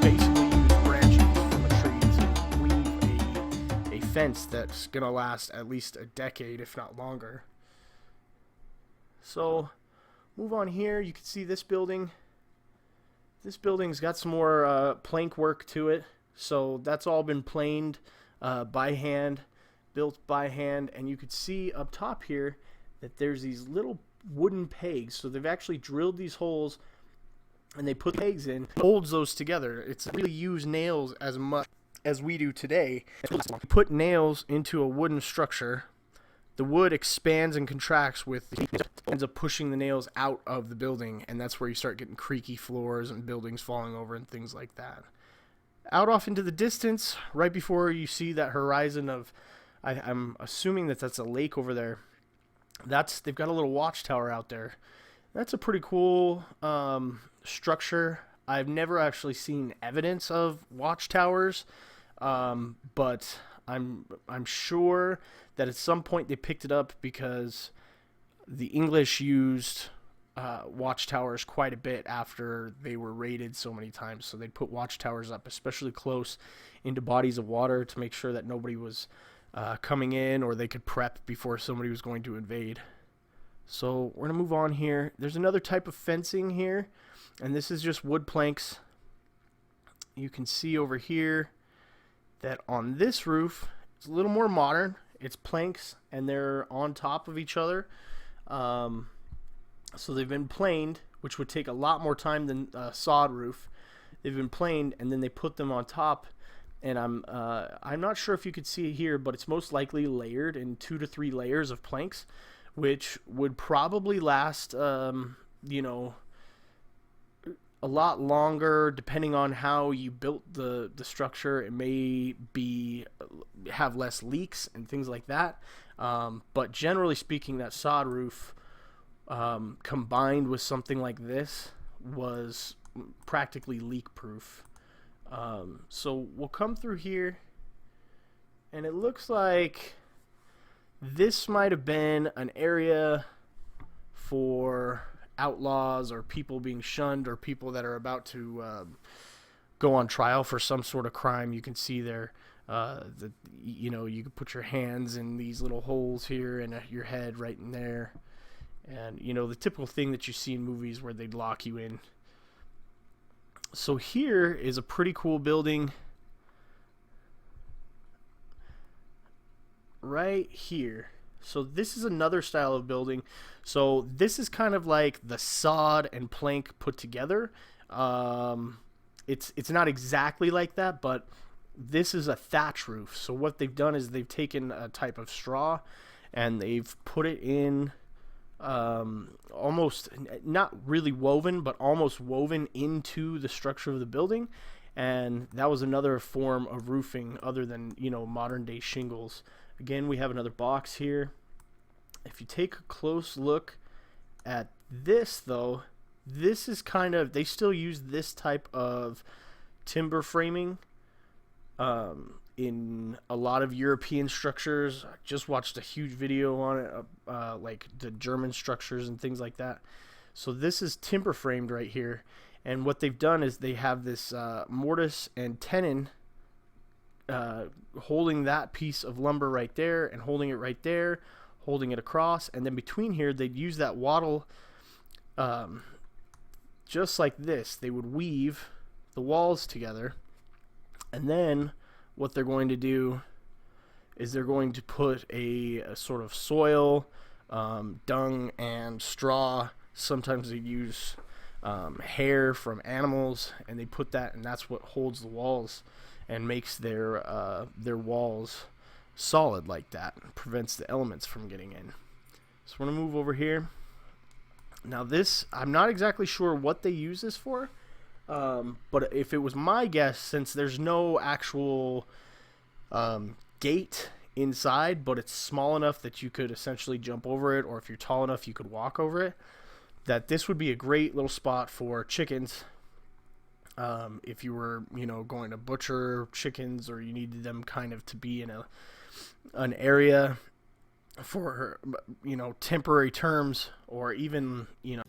Basically use branches from a tree to weave a fence that's going to last at least a decade, if not longer. So, move on here. You can see this building. This building's got some more plank work to it. So, that's all been planed by hand, built by hand. And you could see up top here that there's these little wooden pegs. So, they've actually drilled these holes and they put pegs in, holds those together. It's really use nails as much as we do today. Put nails into a wooden structure. The wood expands and contracts with ends up pushing the nails out of the building, and that's where you start getting creaky floors and buildings falling over and things like that. Out off into the distance, right before you see that horizon of, I'm assuming that that's a lake over there. They've got a little watchtower out there. That's a pretty cool structure. I've never actually seen evidence of watchtowers, but I'm sure that at some point they picked it up because the English used watchtowers quite a bit after they were raided so many times. So they'd put watchtowers up, especially close into bodies of water, to make sure that nobody was coming in, or they could prep before somebody was going to invade. So we're going to move on here. There's another type of fencing here, and this is just wood planks. You can see over here that on this roof, it's a little more modern. It's planks, and they're on top of each other. So they've been planed, which would take a lot more time than a sod roof. They've been planed, and then they put them on top. And I'm not sure if you could see it here, but it's most likely layered in 2 to 3 layers of planks, which would probably last, you know, a lot longer depending on how you built the structure. It may have less leaks and things like that. But generally speaking, that sod roof combined with something like this was practically leak proof. So we'll come through here, and it looks like this might have been an area for outlaws or people being shunned or people that are about to go on trial for some sort of crime. You can see there, you know, you can put your hands in these little holes here and your head right in there. And, you know, the typical thing that you see in movies where they'd lock you in. So here is a pretty cool building right here. So this is another style of building. So this is kind of like the sod and plank put together. It's not exactly like that, but this is a thatch roof. So what they've done is they've taken a type of straw and they've put it in almost not really woven, but almost woven into the structure of the building. And that was another form of roofing other than, you know, modern day shingles. Again, we have another box here. If you take a close look at this, though, this is kind of, they still use this type of timber framing in a lot of European structures. I just watched a huge video on it, like the German structures and things like that. So this is timber framed right here. And what they've done is they have this mortise and tenon holding that piece of lumber right there and holding it right there, holding it across, and then between here they'd use that wattle just like this. They would weave the walls together, and then what they're going to do is they're going to put a sort of soil, dung and straw. Sometimes they use hair from animals, and they put that, and that's what holds the walls and makes their walls solid like that, and prevents the elements from getting in. So we're going to move over here. Now this, I'm not exactly sure what they use this for, but if it was my guess, since there's no actual gate inside, but it's small enough that you could essentially jump over it, or if you're tall enough you could walk over it, that this would be a great little spot for chickens. If you were, you know, going to butcher chickens, or you needed them kind of to be in an area for, you know, temporary terms, or even, you know.